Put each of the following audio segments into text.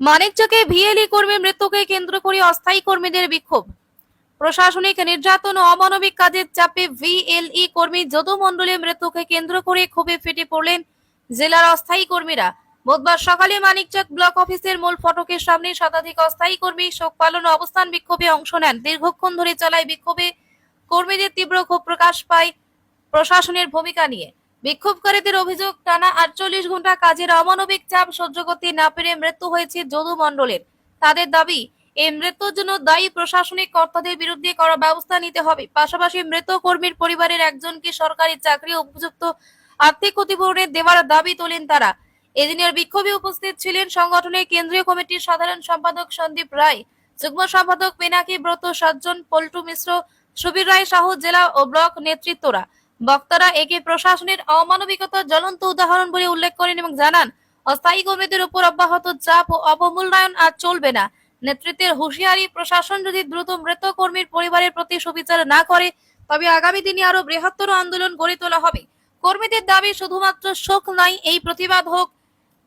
মানিকচকে VLE কর্মীর মৃত্যুকে কেন্দ্র করে অস্থায়ী কর্মীদের বিক্ষোভ। প্রশাসনিক নির্যাতন ও অমানবিক কাজের চাপে ভিএলই কর্মী যদু মণ্ডলের মৃত্যুকে কেন্দ্র করে ক্ষোভে ফেটে পড়লেন জেলার অস্থায়ী কর্মীরা। বুধবার সকালে মানিকচক ব্লক অফিসের মূল ফটকের সামনে শতাধিক অস্থায়ী কর্মী শোক পালন ও অবস্থান বিক্ষোভে অংশ নেন। দীর্ঘক্ষণ ধরে চলায় বিক্ষোভে কর্মীদের তীব্র ক্ষোভ প্রকাশ পায় প্রশাসনের ভূমিকা নিয়ে। বিক্ষোভকারীদের অভিযোগ, টানা 48 ঘন্টা কাজের অমানবিক চাপ সহ্য করতে না পেরে মৃত্যু হয়েছে যদু মণ্ডলের। তাদের দাবি, এই মৃত্যুর জন্য দায়ী প্রশাসনিক কর্তাদের বিরুদ্ধে কড়া ব্যবস্থা নিতে হবে। পাশাপাশি মৃত কর্মীর পরিবারের একজনকে সরকারি চাকরি ও উপযুক্ত আর্থিক ক্ষতিপূরণের দেওয়ার দাবি তোলেন তারা। এদিনের বিক্ষোভে উপস্থিত ছিলেন সংগঠনের কেন্দ্রীয় কমিটির সাধারণ সম্পাদক সন্দীপ রায়, যুগ্ম সম্পাদক পিনাকি ব্রত সজ্জন, পল্টু মিশ্র, সুবীর রায় সহ জেলা ও ব্লক নেতৃত্বরা। বক্তারা একে প্রশাসনের অমানবিকতার জ্বলন্ত উদাহরণ বলে উল্লেখ করেন এবং জানান, অস্থায়ী কর্মীদের উপর অব্যাহত চাপ ও অবমূল্যায়ন আর চলবে না। নেতৃত্বের হুঁশিয়ারি, প্রশাসন যদি দ্রুত মৃত কর্মীর পরিবারের প্রতি সুবিচার না করে তবে আগামী দিনে আরো বৃহত্তর আন্দোলন গড়ে তোলা হবে। কর্মীদের দাবি শুধুমাত্র শোক নয়, এই প্রতিবাদ হোক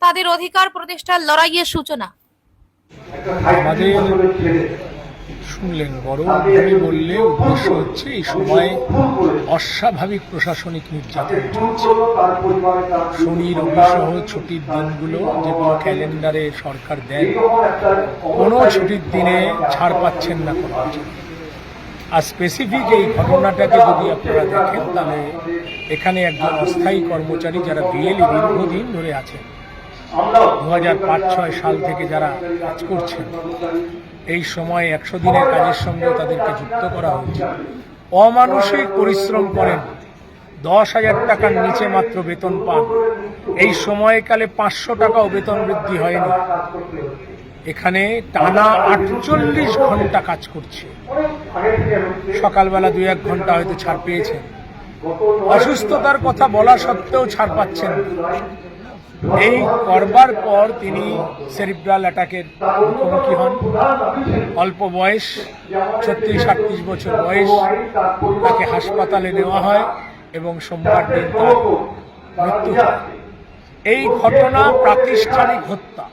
তাদের অধিকার প্রতিষ্ঠার লড়াইয়ের সূচনা। শুনলেন, বড়ভাবে বললে উদ্দেশ্য হচ্ছে এই সময় অস্বাভাবিক প্রশাসনিক নির্যাতন চলছে। শনি রবি সহ ছুটির দিনগুলো যেগুলো ক্যালেন্ডারে সরকার দেয়, কোনো ছুটির দিনে ছাড় পাচ্ছেন না কর্মচারী। আর স্পেসিফিক এই ঘটনাটাকে যদি আপনারা দেখেন, তাহলে এখানে একজন অস্থায়ী কর্মচারী যারা ভিএলই দীর্ঘদিন ধরে আছেন, 2005-06 সাল থেকে যারা কাজ করছেন, এই সময় 100 দিনের কাজের সঙ্গে তাদেরকে যুক্ত করা হয়েছে। অমানসিক পরিশ্রম করেন, 10,000 টাকার নিচে মাত্র বেতন পান। এই সময়কালে 500 টাকাও বেতন বৃদ্ধি হয়নি। এখানে টানা 48 ঘন্টা কাজ করছে। সকালবেলা 2-1 ঘন্টা হয়তো ছাড় পেয়েছেন। অসুস্থতার কথা বলা সত্ত্বেও ছাড় পাচ্ছেন। এই করবার পর তিনি সেরিব্রাল অ্যাটাকের মুখোমুখি হন। অল্প বয়স, 36-38 বছর বয়স। তাকে হাসপাতালে নেওয়া হয় এবং সোমবার দিন তার মৃত্যু হয়। এই ঘটনা প্রাতিষ্ঠানিক হত্যা,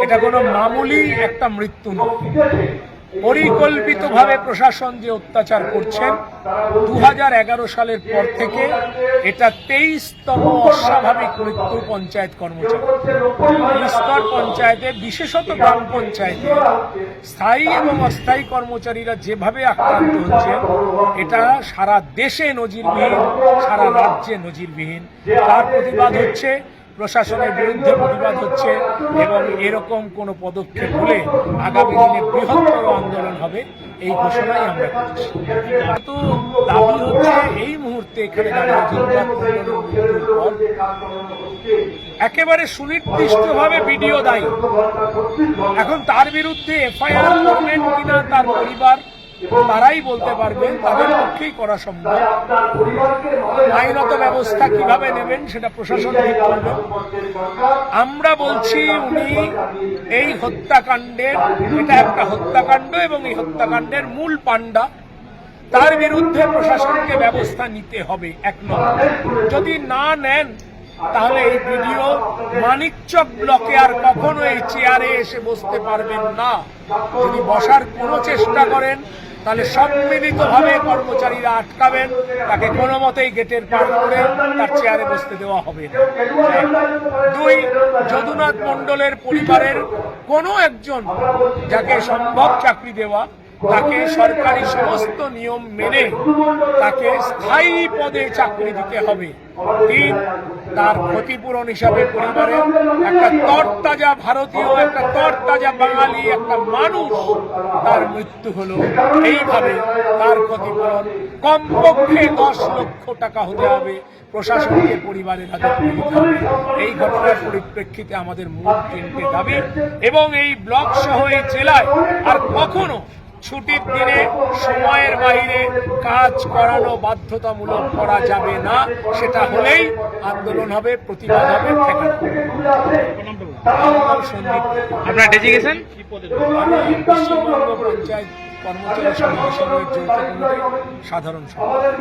এটা কোনো মামুলি একটা মৃত্যু নয়। পরিকল্পিতভাবে প্রশাসন যে অত্যাচার করছেন, 2011 সালের পর থেকে এটা 23তম অস্বাভাবিক মৃত্যু পঞ্চায়েত কর্মচারী। স্তর পঞ্চায়েতে, বিশেষত গ্রাম পঞ্চায়েতে স্থায়ী এবং অস্থায়ী কর্মচারীরা যেভাবে আক্রান্ত হচ্ছেন, এটা সারা দেশে নজিরবিহীন, সারা রাজ্যে নজিরবিহীন। তার প্রতিবাদ হচ্ছে, প্রশাসনের বিরুদ্ধে প্রতিবাদ হচ্ছে এবং এরকম কোনো পদক্ষেপ হলে আগামী দিনে বৃহত্তর আন্দোলন হবে, এই ঘোষণাই আমরা করছি। কিন্তু দাবি হচ্ছে এই মুহূর্তে এখানে একেবারে সুনির্দিষ্টভাবে ভিডিও দায়ী। এখন তার বিরুদ্ধে এফআইআর করবেন কিনা তার পরিবার, তারাই বলতে পারবেন, তাদের পক্ষেই করা সম্ভব। আইনত ব্যবস্থা কিভাবে নেবেন সেটা প্রশাসন ঠিক করবেন। আমরা বলছি, উনি এই হত্যাকাণ্ডের, এটা একটা হত্যাকাণ্ড এবং এই হত্যাকাণ্ডের মূল পাণ্ডা, তার বিরুদ্ধে প্রশাসনকে ব্যবস্থা নিতে হবে। 1 নম্বর, যদি না নেন তাহলে এই ভিডিও মানিকচক ব্লকে আর কখনো এই চেয়ারে এসে বসতে পারবেন না। যদি বসার কোনো চেষ্টা করেন তাহলে সম্মিলিতভাবে কর্মচারীরা আটকাবেন, তাকে কোনো মতেই গেটের পার করে তার চেয়ারে বসতে দেওয়া হবে না। 2, যদুনাথ মণ্ডলের পরিবারের কোনো একজন যাকে সম্ভব চাকরি দেওয়া, তাকে সরকারি সমস্ত নিয়ম মেনে তাকে স্থায়ী পদে চাকরি দিতে হবে। 3, তার ক্ষতিপূরণ হিসাবে পরিবারের একটা তরতাজা ভারতীয়, একটা তরতাজা বাঙালি, একটা মানুষ তার মৃত্যু হলো, এইভাবে তার ক্ষতিপূরণ কমপক্ষে 10 লক্ষ টাকা হতে হবে, প্রশাসনকে পরিবারের হাতে তুলে দিতে হবে। এই ঘটনার পরিপ্রেক্ষিতে আমাদের মূল 3টে দাবি, এবং এই ব্লক সহ এই জেলায় আর কখনো ছুটির দিনে সময়ের বাইরে কাজ করানো বাধ্যতামূলক করা যাবে না। সেটা হলেই আন্দোলন হবে, প্রতিবাদ হবে। আপনার ডেজিগেশন পশ্চিমবঙ্গ পঞ্চায়েত কর্মচারী সমিতির যৌথ কমিটির সাধারণ সম্পাদক।